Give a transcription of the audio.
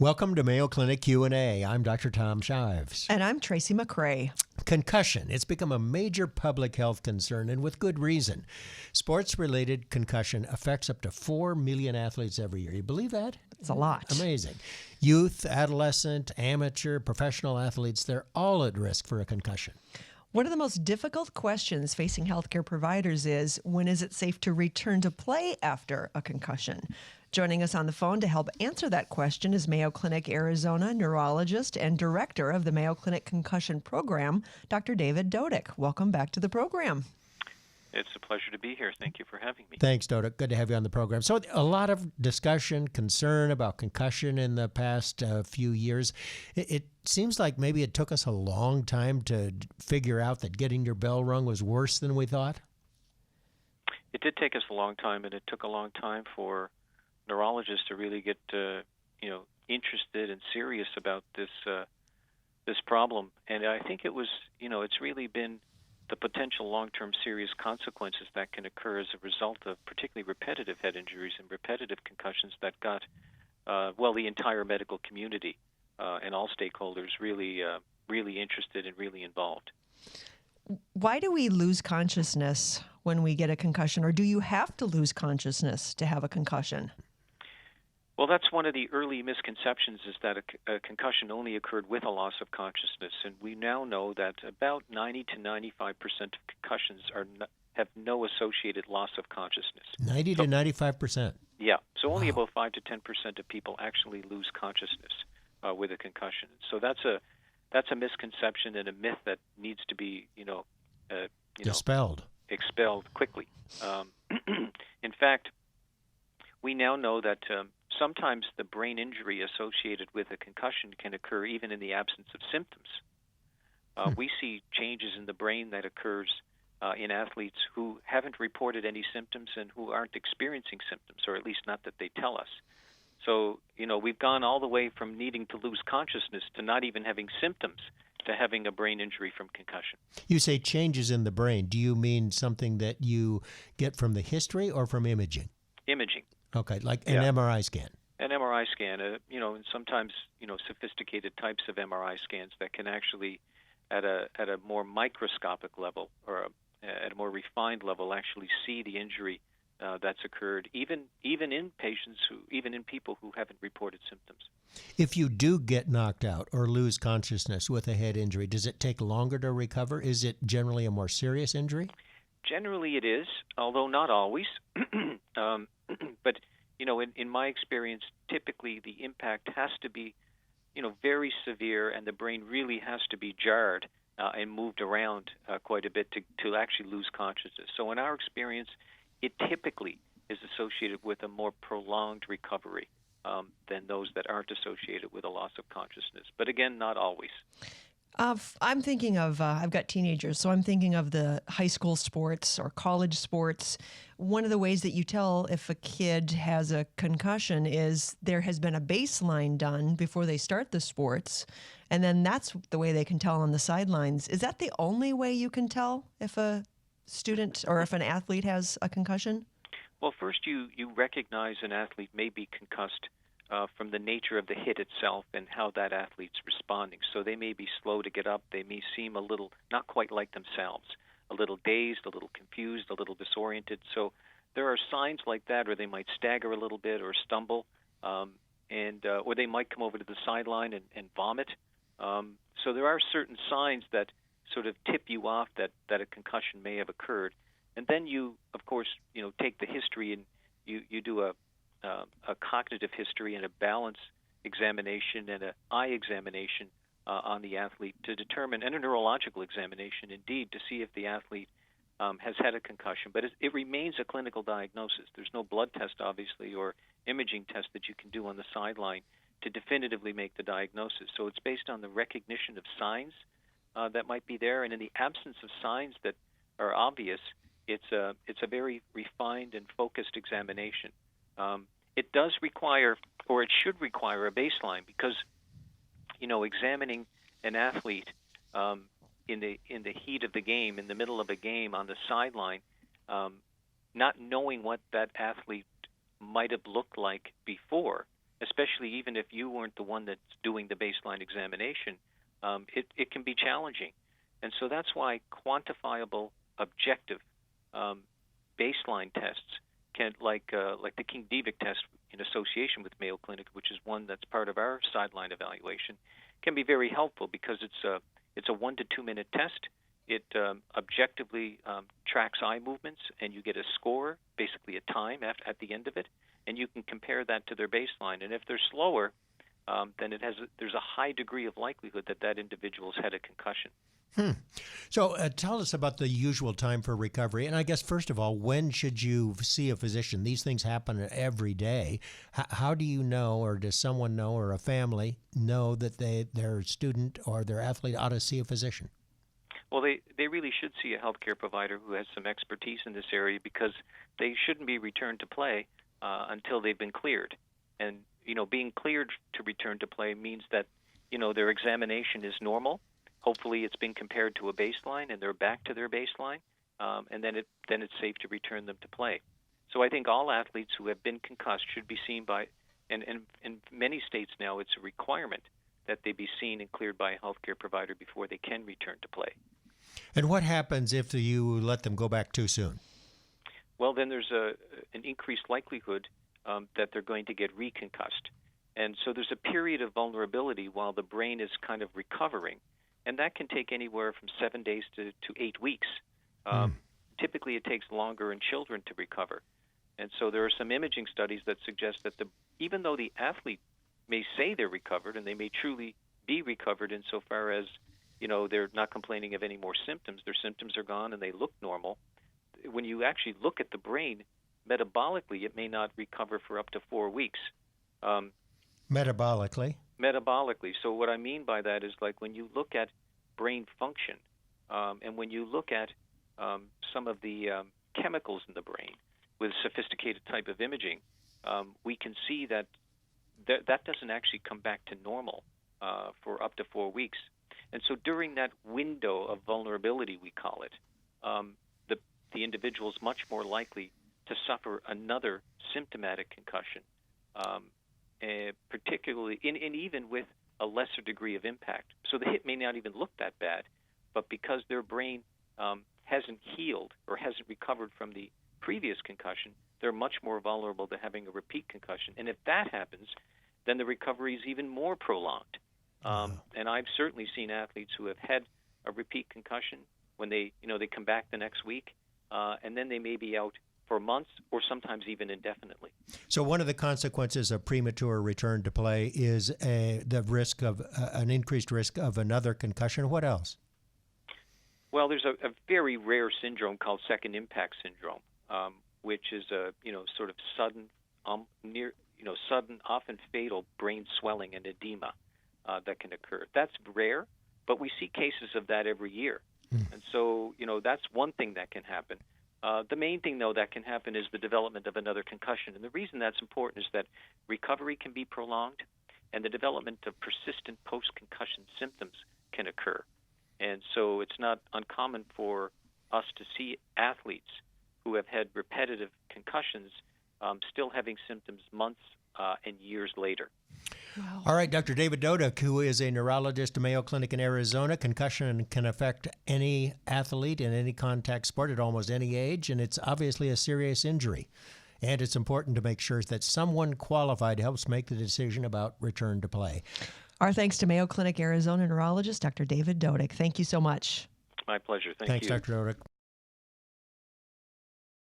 Welcome to Mayo Clinic Q&A. I'm Dr. Tom Shives. And I'm Tracy McCrae. Concussion. It's become a major public health concern, and with good reason. Sports-related concussion affects up to 4 million athletes every year. You believe that? It's a lot. Amazing. Youth, adolescent, amateur, professional athletes, they're all at risk for a concussion. One of the most difficult questions facing healthcare providers is, when is it safe to return to play after a concussion? Joining us on the phone to help answer that question is Mayo Clinic Arizona neurologist and director of the Mayo Clinic Concussion Program, Dr. David Dodick. Welcome back to the program. It's a pleasure to be here. Thank you for having me. Thanks, Dodick. Good to have you on the program. So a lot of discussion, concern about concussion in the past few years. It seems like maybe it took us a long time to figure out that getting your bell rung was worse than we thought. It did take us a long time, and it took a long time for neurologists to really get interested and serious about this problem. And I think it was, it's really been the potential long-term serious consequences that can occur as a result of particularly repetitive head injuries and repetitive concussions that got, the entire medical community and all stakeholders really interested and really involved. Why do we lose consciousness when we get a concussion, or do you have to lose consciousness to have a concussion? Well, that's one of the early misconceptions, is that a concussion only occurred with a loss of consciousness. And we now know that about 90 to 95% of concussions have no associated loss of consciousness. 90 to 95%? Yeah. So only Wow. about 5 to 10% of people actually lose consciousness with a concussion. So that's a misconception and a myth that needs to be, Dispelled. expelled quickly. In fact, we now know that sometimes the brain injury associated with a concussion can occur even in the absence of symptoms. We see changes in the brain that occurs in athletes who haven't reported any symptoms and who aren't experiencing symptoms, or at least not that they tell us. So, we've gone all the way from needing to lose consciousness to not even having symptoms to having a brain injury from concussion. You say changes in the brain. Do you mean something that you get from the history or from imaging? Imaging. Okay, like an MRI scan. An MRI scan, and sometimes, sophisticated types of MRI scans that can actually, at a more microscopic level or at a more refined level, actually see the injury that's occurred, even in people who haven't reported symptoms. If you do get knocked out or lose consciousness with a head injury, does it take longer to recover? Is it generally a more serious injury? Generally it is, although not always. But, in my experience, typically the impact has to be, very severe, and the brain really has to be jarred and moved around quite a bit to actually lose consciousness. So in our experience, it typically is associated with a more prolonged recovery than those that aren't associated with a loss of consciousness. But again, not always. I'm thinking of, I've got teenagers, so I'm thinking of the high school sports or college sports. One of the ways that you tell if a kid has a concussion is there has been a baseline done before they start the sports, and then that's the way they can tell on the sidelines. Is that the only way you can tell if a student or if an athlete has a concussion? Well, first you recognize an athlete may be concussed from the nature of the hit itself and how that athlete's responding. So they may be slow to get up. They may seem a little not quite like themselves, a little dazed, a little confused, a little disoriented. So there are signs like that, or they might stagger a little bit or stumble, or they might come over to the sideline and vomit. So there are certain signs that sort of tip you off that a concussion may have occurred. And then you, of course, take the history and you do a cognitive history and a balance examination and an eye examination on the athlete to determine, and a neurological examination indeed, to see if the athlete has had a concussion. But it remains a clinical diagnosis. There's no blood test, obviously, or imaging test that you can do on the sideline to definitively make the diagnosis. So it's based on the recognition of signs that might be there, and in the absence of signs that are obvious, it's a very refined and focused examination. It does require, or it should require, a baseline, because examining an athlete in the heat of the game, in the middle of a game, on the sideline, not knowing what that athlete might have looked like before, especially even if you weren't the one that's doing the baseline examination, it can be challenging. And so that's why quantifiable, objective baseline tests can, like the King-Dodick test in association with Mayo Clinic, which is one that's part of our sideline evaluation, can be very helpful because it's a 1 to 2 minute test. It objectively tracks eye movements, and you get a score, basically a time at the end of it, and you can compare that to their baseline. And if they're slower, then there's a high degree of likelihood that individual's had a concussion. So tell us about the usual time for recovery. And I guess, first of all, when should you see a physician? These things happen every day. How do you know, or does someone know, or a family know that their student or their athlete ought to see a physician? Well, they really should see a healthcare provider who has some expertise in this area, because they shouldn't be returned to play until they've been cleared. And, being cleared to return to play means that, their examination is normal. Hopefully it's been compared to a baseline and they're back to their baseline, and then it's safe to return them to play. So I think all athletes who have been concussed should be seen by, and in many states now it's a requirement that they be seen and cleared by a healthcare provider before they can return to play. And what happens if you let them go back too soon? Well, then there's an increased likelihood that they're going to get reconcussed. And so there's a period of vulnerability while the brain is kind of recovering. And that can take anywhere from 7 days to 8 weeks. Typically, it takes longer in children to recover. And so there are some imaging studies that suggest that even though the athlete may say they're recovered, and they may truly be recovered insofar as, they're not complaining of any more symptoms, their symptoms are gone and they look normal, when you actually look at the brain, metabolically, it may not recover for up to 4 weeks. Metabolically? Metabolically. So what I mean by that is, like, when you look at brain function, and when you look at some of the chemicals in the brain with sophisticated type of imaging, we can see that doesn't actually come back to normal for up to 4 weeks. And so during that window of vulnerability, we call it, the individual is much more likely to suffer another symptomatic concussion, particularly and even with a lesser degree of impact. So the hit may not even look that bad, but because their brain hasn't healed or hasn't recovered from the previous concussion, they're much more vulnerable to having a repeat concussion. And if that happens, then the recovery is even more prolonged. And I've certainly seen athletes who have had a repeat concussion when they come back the next week, and then they may be out for months or sometimes even indefinitely. So one of the consequences of premature return to play is the risk of an increased risk of another concussion. What else? Well, there's a very rare syndrome called second impact syndrome, which is a sort of sudden, sudden, often fatal brain swelling and edema that can occur. That's rare, but we see cases of that every year. And so, that's one thing that can happen. The main thing, though, that can happen is the development of another concussion. And the reason that's important is that recovery can be prolonged, and the development of persistent post-concussion symptoms can occur. And so it's not uncommon for us to see athletes who have had repetitive concussions still having symptoms months and years later. Wow. All right, Dr. David Dodick, who is a neurologist at Mayo Clinic in Arizona. Concussion can affect any athlete in any contact sport at almost any age, and it's obviously a serious injury. And it's important to make sure that someone qualified helps make the decision about return to play. Our thanks to Mayo Clinic Arizona neurologist, Dr. David Dodick. Thank you so much. My pleasure. Thanks, you. Thanks, Dr. Dodick.